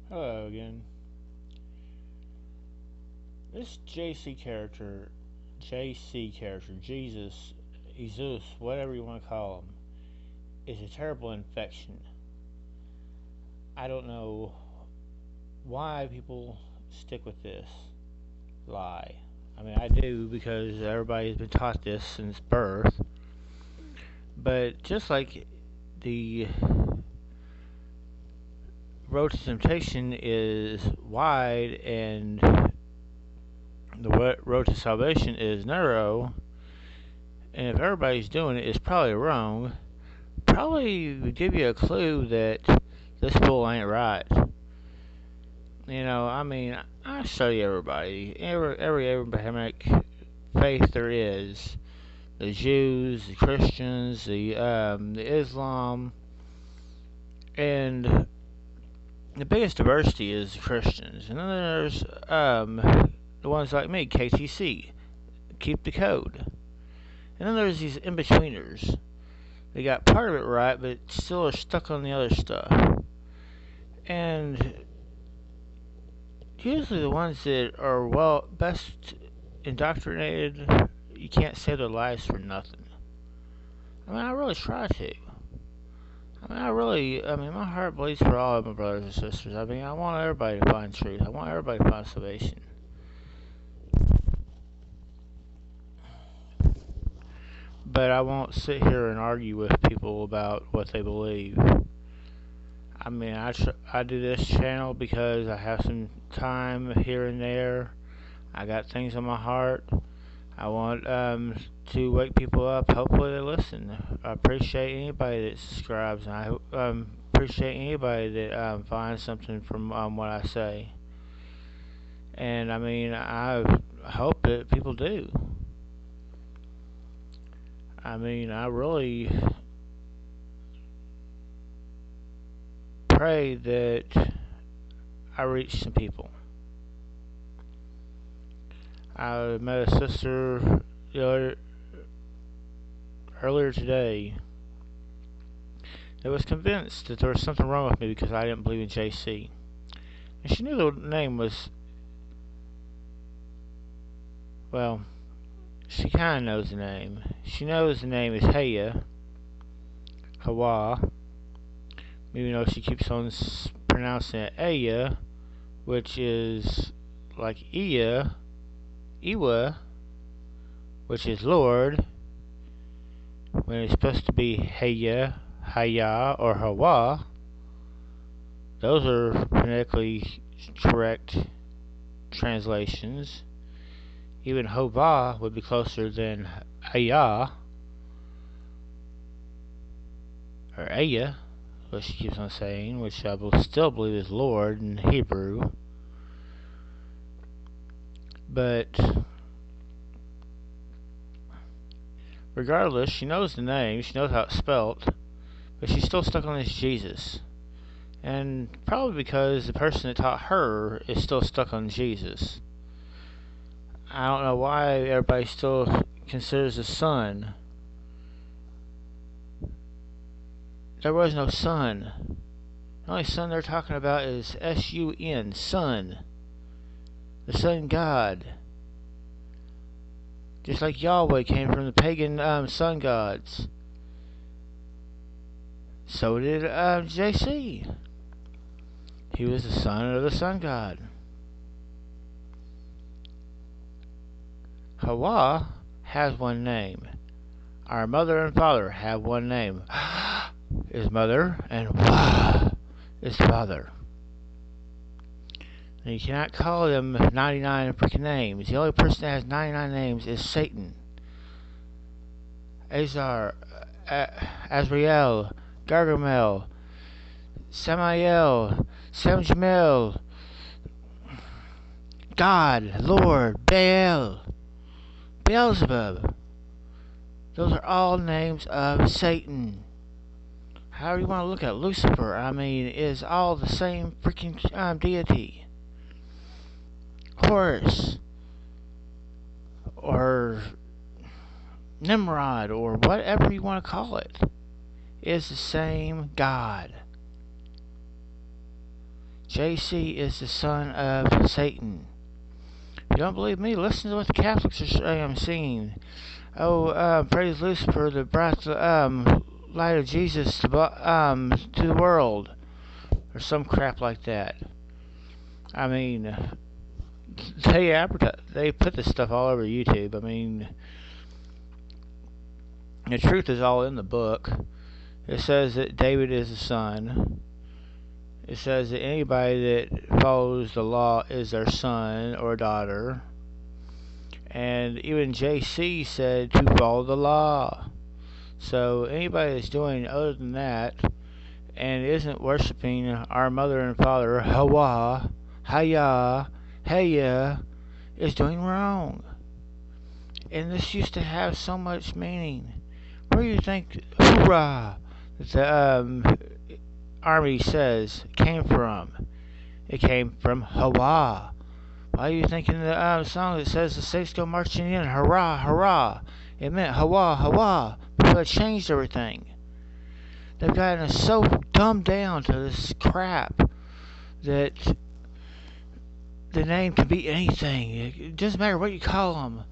Hello again. This JC character, Jesus, whatever you want to call him, is a terrible infection. I don't know why people stick with this lie. I mean, I do because everybody's been taught this since birth. But just like the road to temptation is wide and the road to salvation is narrow, and if everybody's doing it, it's probably wrong. Probably would give you a clue that this bull ain't right. I mean, I study everybody, every Abrahamic faith there is. The Jews, the Christians, the Islam, and the biggest diversity is the Christians. And then there's the ones like me, KTC, keep the code. And then there's these in-betweeners. They got part of it right, but still are stuck on the other stuff. And usually the ones that are best indoctrinated, you can't say their lives for nothing. I mean, I really try to. My heart bleeds for all of my brothers and sisters. I mean, I want everybody to find truth. I want everybody to find salvation. But I won't sit here and argue with people about what they believe. I mean, I do this channel because I have some time here and there. I got things on my heart. I want to wake people up. Hopefully they listen. I appreciate anybody that subscribes, and I appreciate anybody that finds something from what I say. And I mean, I hope that people do. I mean, I really pray that I reach some people. I met a sister earlier today that was convinced that there was something wrong with me because I didn't believe in JC. And she knew the name was, well, she kind of knows the name. She knows the name is Hawa, even though she keeps on pronouncing it Aya, which is like Iwa, which is Lord, when it's supposed to be Haya, or Hawa. Those are phonetically correct translations. Even Hova would be closer than Aya, or Aya, what she keeps on saying, which I still believe is Lord in Hebrew. But regardless, she knows the name, she knows how it's spelt, but she's still stuck on this Jesus. And probably because the person that taught her is still stuck on Jesus. I don't know why everybody still considers the Son. There was no Son. The only Son they're talking about is S-U-N, Son. The Sun God. Just like Yahweh came from the pagan sun gods. So did JC. He was the son of the sun god. Hawa has one name. Our mother and father have one name. Is mother, and Wah is father. And you cannot call them 99 freaking names. The only person that has 99 names is Satan. Azar, Azrael, Gargamel, Samael, Samjamel, God, Lord, Baal, Beelzebub. Those are all names of Satan. However you want to look at Lucifer, I mean, is all the same freaking deity. Horus, or Nimrod, or whatever you want to call it, is the same God. JC is the son of Satan. If you don't believe me, listen to what the Catholics are singing. Oh, praise Lucifer, that brought the light of Jesus to the world, or some crap like that. I mean, they put this stuff all over YouTube. I mean, the truth is all in the book. It says that David is the son. It says that anybody that follows the law is their son or daughter. And even JC said to follow the law. So anybody that's doing other than that and isn't worshiping our mother and father, Hawa, Haya, Heya, is doing wrong. And this used to have so much meaning. Where do you think hoorah that the army says came from? It came from Hawa. Why are you thinking the song that says the States go marching in, hurrah, hurrah? It meant Hawa, Hawa. People have changed everything. They've gotten us so dumbed down to this crap that the name can be anything. It doesn't matter what you call them.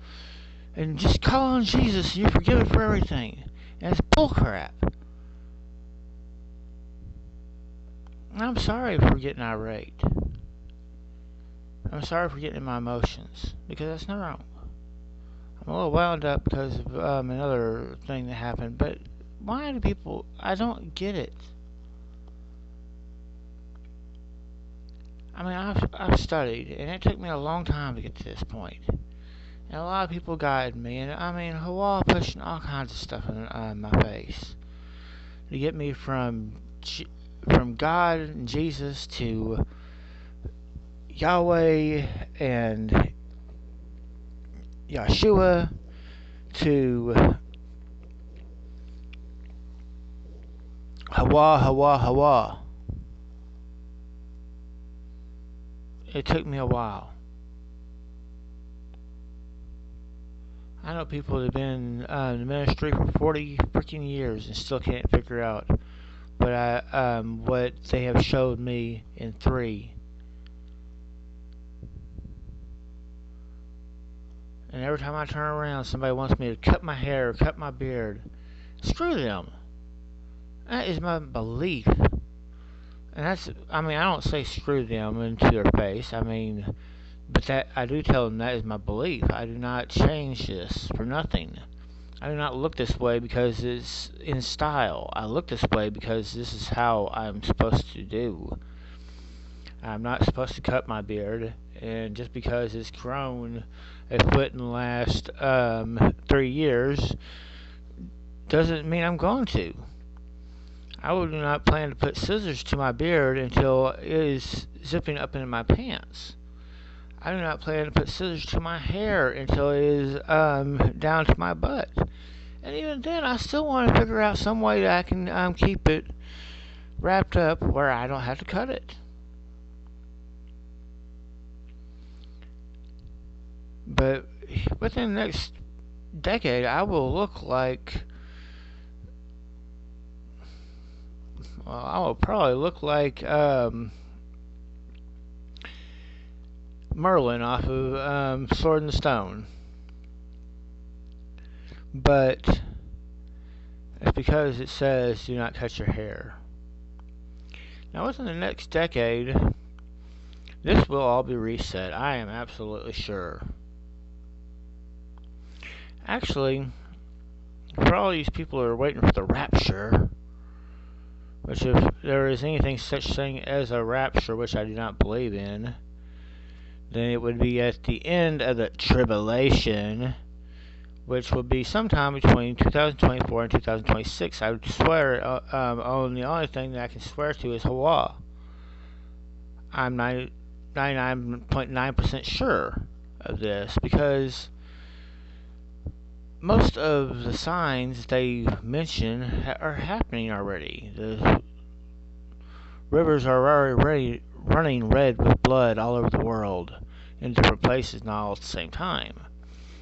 And just call on Jesus and you're forgiven for everything. And it's bullcrap. I'm sorry for getting irate. I'm sorry for getting in my emotions, because that's not wrong. I'm a little wound up because of another thing that happened, but why do people... I don't get it. I mean, I've studied, and it took me a long time to get to this point. And a lot of people guided me, and I mean, Hawa pushing all kinds of stuff in my face to get me from God and Jesus to Yahweh and Yeshua to Hawa, Hawa, Hawa. It took me a while. I know people that have been in the ministry for 40 freaking years and still can't figure out what they have showed me in 3. And every time I turn around, somebody wants me to cut my hair or cut my beard. Screw them. That is my belief. And that's, I mean, I don't say screw them into their face. I mean, but that, I do tell them that is my belief. I do not change this for nothing. I do not look this way because it's in style. I look this way because this is how I'm supposed to do. I'm not supposed to cut my beard, and just because it's grown a foot in the last 3 years doesn't mean I'm going to. I would not plan to put scissors to my beard until it is zipping up into my pants. I do not plan to put scissors to my hair until it is down to my butt. And even then, I still want to figure out some way that I can keep it wrapped up where I don't have to cut it. But within the next decade, I will look like... Well, I will probably look like Merlin off of Sword and Stone. But it's because it says do not cut your hair. Now within the next decade, this will all be reset. I am absolutely sure. Actually, for all these people who are waiting for the rapture, which if there is anything such thing as a rapture, which I do not believe in, then it would be at the end of the tribulation, which will be sometime between 2024 and 2026. I would swear on the only thing that I can swear to is Hawa. I'm 99.9% sure of this, because most of the signs they mention are happening already. The rivers are already running red with blood all over the world in different places, not all at the same time.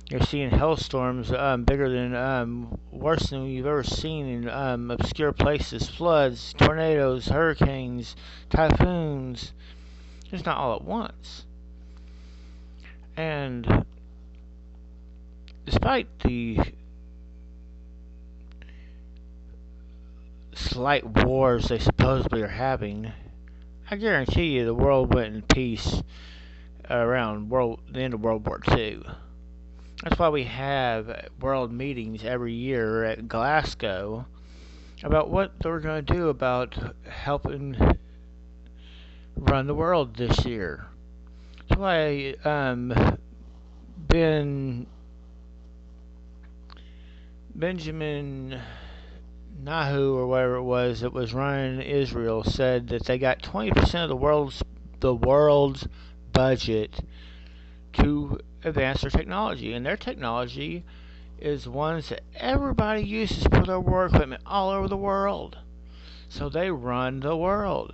You're seeing hailstorms bigger than, worse than you've ever seen in obscure places. Floods, tornadoes, hurricanes, typhoons. It's not all at once. And despite the slight wars they supposedly are having, I guarantee you the world went in peace around the end of World War II. That's why we have world meetings every year at Glasgow about what they're going to do about helping run the world this year. That's why Benjamin Nahu or whatever it was that was running Israel said that they got 20% of the world's budget to advance their technology, and their technology is ones that everybody uses for their war equipment all over the world. So they run the world.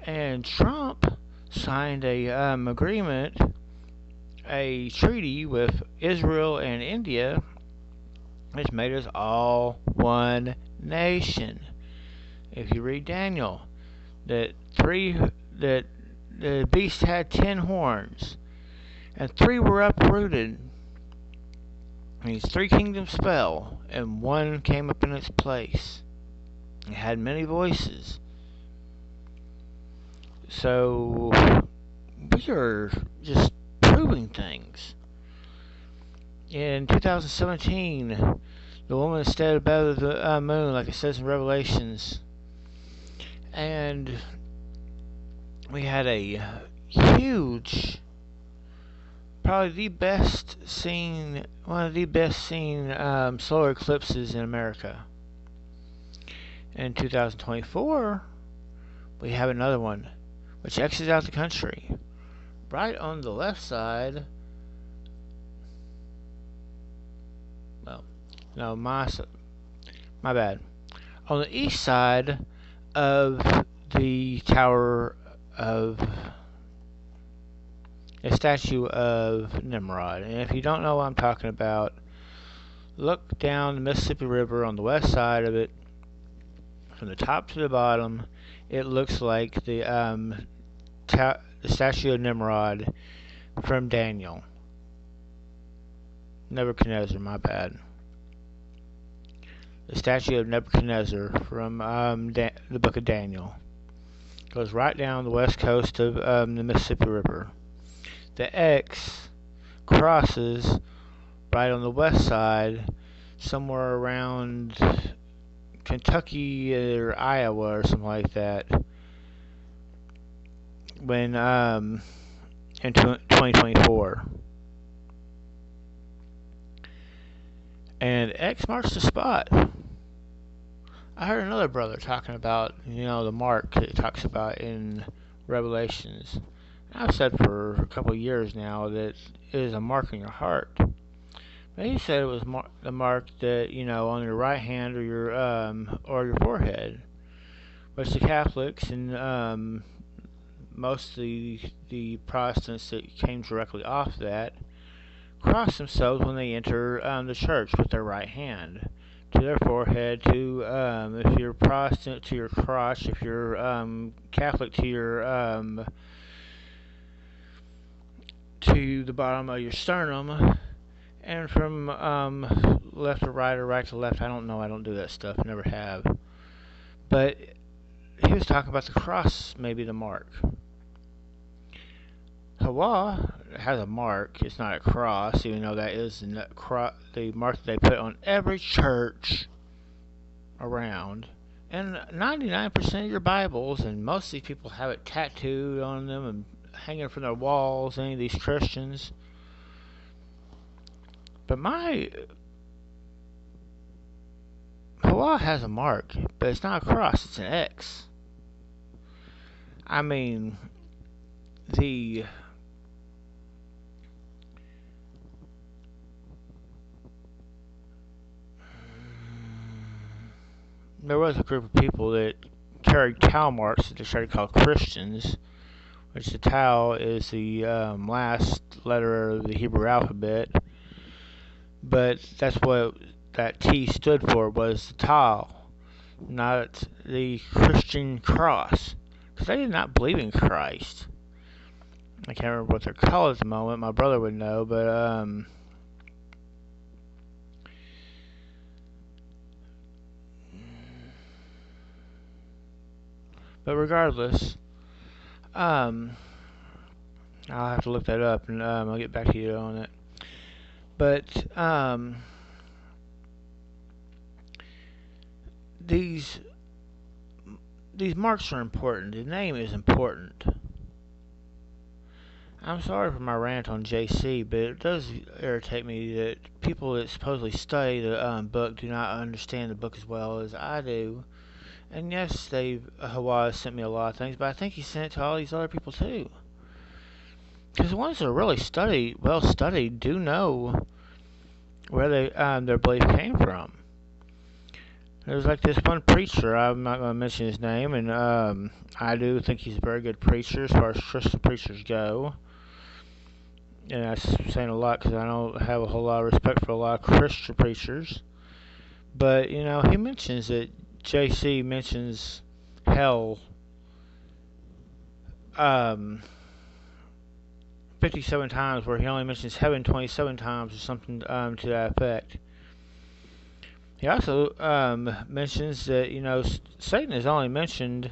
And Trump signed a treaty with Israel and India, which made us all one nation. If you read Daniel, that the beast had 10 horns, and 3 were uprooted. These 3 kingdoms fell, and 1 came up in its place. It had many voices. So we are just proving things. In 2017, the woman stood above the moon, like it says in Revelations, and we had a huge, probably one of the best seen solar eclipses in America. In 2024, we have another one, which exits out the country. Right on the left side, well, no, my bad. On the east side of the tower of a statue of Nimrod. And if you don't know what I'm talking about, look down the Mississippi River on the west side of it, from the top to the bottom. It looks like the statue of Nimrod from Daniel. Nebuchadnezzar, my bad. The statue of Nebuchadnezzar from the book of Daniel. Goes right down the west coast of the Mississippi River. The X crosses right on the west side, somewhere around Kentucky or Iowa or something like that, when in 2024. And X marks the spot. I heard another brother talking about, the mark that it talks about in Revelations. I've said for a couple of years now that it is a mark in your heart. But he said it was the mark that, on your right hand or your forehead. Which the Catholics and most of the Protestants that came directly off that cross themselves when they enter the church with their right hand to their forehead, to if you're Protestant, to your crotch, if you're Catholic, to your to the bottom of your sternum, and from left to right or right to left. I don't know. I don't do that stuff. Never have. But he was talking about the cross, maybe the mark. Hawa has a mark. It's not a cross, even though that is the mark that they put on every church around. And 99% of your Bibles, and most of these people have it tattooed on them and hanging from their walls, any of these Christians. But Hawa has a mark, but it's not a cross, it's an X. I mean, there was a group of people that carried tau marks that they started to call Christians, which the tau is the last letter of the Hebrew alphabet, but that's what that T stood for, was the tau, not the Christian cross. because they did not believe in Christ. I can't remember what they're called at the moment. My brother would know, but regardless, um, I'll have to look that up, and I'll get back to you on it. But these marks are important. The name is important. I'm sorry for my rant on JC, but it does irritate me that people that supposedly study the book do not understand the book as well as I do. And yes, Hawaii sent me a lot of things, but I think he sent it to all these other people too. Because the ones that are really well studied, do know where their belief came from. There's like this one preacher, I'm not going to mention his name, and I do think he's a very good preacher as far as Christian preachers go. And that's saying a lot because I don't have a whole lot of respect for a lot of Christian preachers. But, he mentions that JC mentions hell 57 times, where he only mentions heaven 27 times or something to that effect. He also mentions that, Satan is only mentioned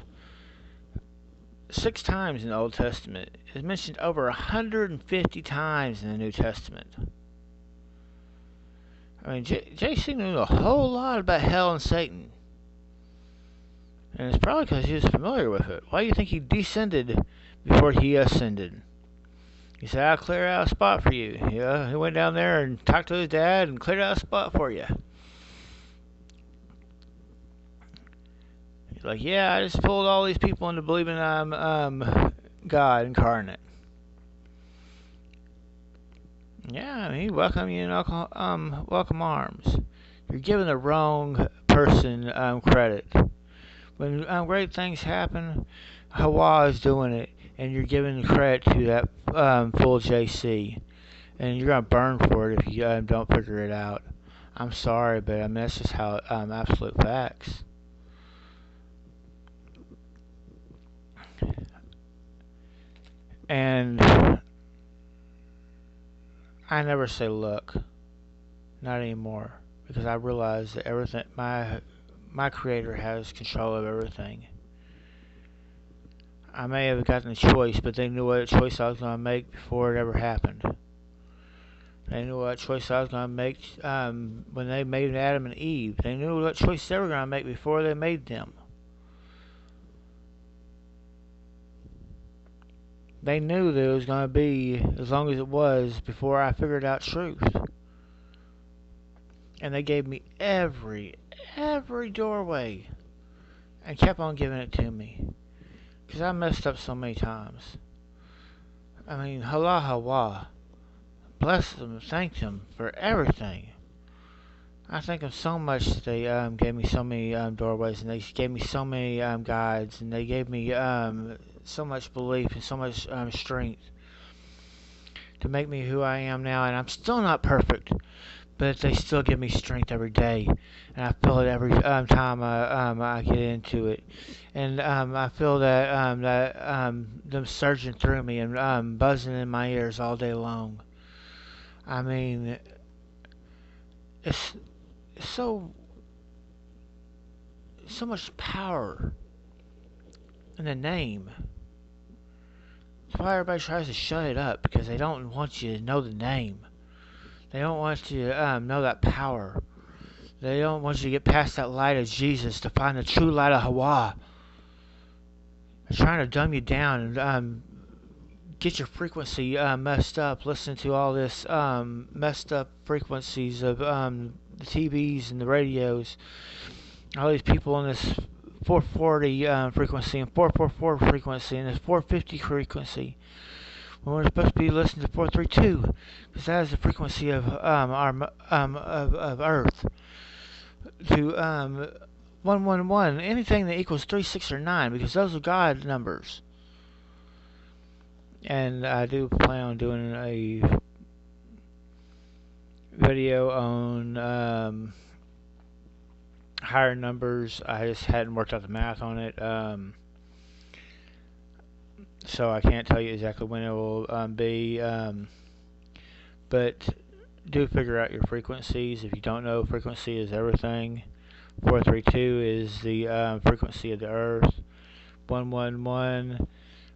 6 times in the Old Testament. It's mentioned over 150 times in the New Testament. I mean, JC knew a whole lot about hell and Satan. And it's probably because he was familiar with it. Why do you think he descended before he ascended? He said, I'll clear out a spot for you. Yeah, he went down there and talked to his dad and cleared out a spot for you. He's like, yeah, I just pulled all these people into believing I'm God incarnate. Yeah, he welcomed you in welcome arms. You're giving the wrong person credit. When great things happen, Hawa is doing it, and you're giving credit to that fool JC, and you're gonna burn for it if you don't figure it out. I'm sorry, but I mean that's just how absolute facts. And I never say look, not anymore, because I realize that everything my creator has control of everything. I may have gotten a choice, but they knew what choice I was going to make before it ever happened. They knew what choice I was going to make when they made Adam and Eve. They knew what choice they were going to make before they made them. They knew that it was going to be as long as it was before I figured out truth. And they gave me every doorway and kept on giving it to me. Because I messed up so many times. I mean, Hawa. Bless them, thank them for everything. I thank them so much that they gave me so many doorways, and they gave me so many guides, and they gave me so much belief and so much strength to make me who I am now. And I'm still not perfect, but they still give me strength every day, and I feel it every time I get into it. And I feel that them surging through me and buzzing in my ears all day long. I mean, it's so much power in the name. That's why everybody tries to shut it up, because they don't want you to know the name. They don't want you to know that power. They don't want you to get past that light of Jesus to find the true light of Hawa. They're trying to dumb you down and get your frequency messed up. Listen to all this messed up frequencies of the TVs and the radios. All these people in this 440 frequency and 444 frequency and this 450 frequency. When we're supposed to be listening to 432, because that is the frequency of of Earth. To 111, anything that equals 3, 6, or 9, because those are God numbers. And I do plan on doing a video on higher numbers. I just hadn't worked out the math on it. so I can't tell you exactly when it will be. But do figure out your frequencies. If you don't know, frequency is everything. 432 is the frequency of the Earth. 111,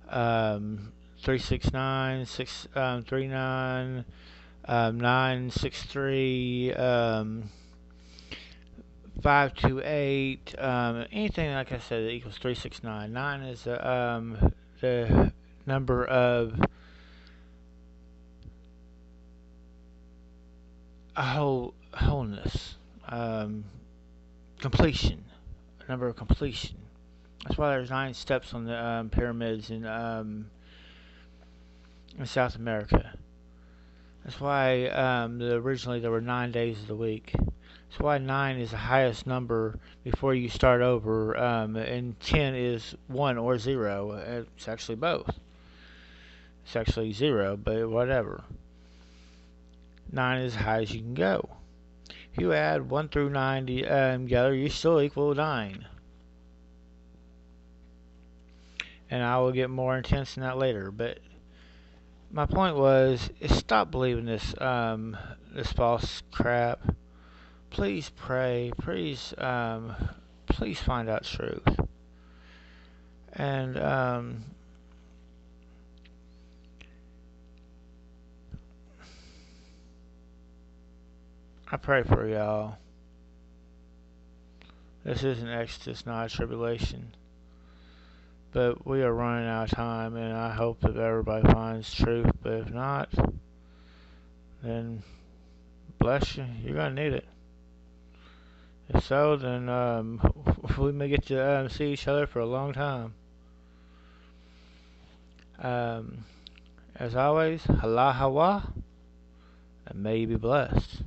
369, 639, 963, 528, anything like I said that equals 369. 9 is the number of wholeness, completion, number of completion. That's why there's 9 steps on the pyramids in South America. That's why originally there were 9 days of the week. That's why 9 is the highest number before you start over, and 10 is 1 or 0. It's actually both. It's actually 0, but whatever. 9 is as high as you can go. If you add 1 through 9 together, you still equal 9. And I will get more intense than that later. But my point was, is stop believing this false crap. Please pray. Please find out truth. And I pray for y'all. This is an Exodus, not a tribulation. But we are running out of time, and I hope that everybody finds truth. But if not, then bless you. You're going to need it. If so, then we may get to see each other for a long time. As always, Allah Hawa, and may you be blessed.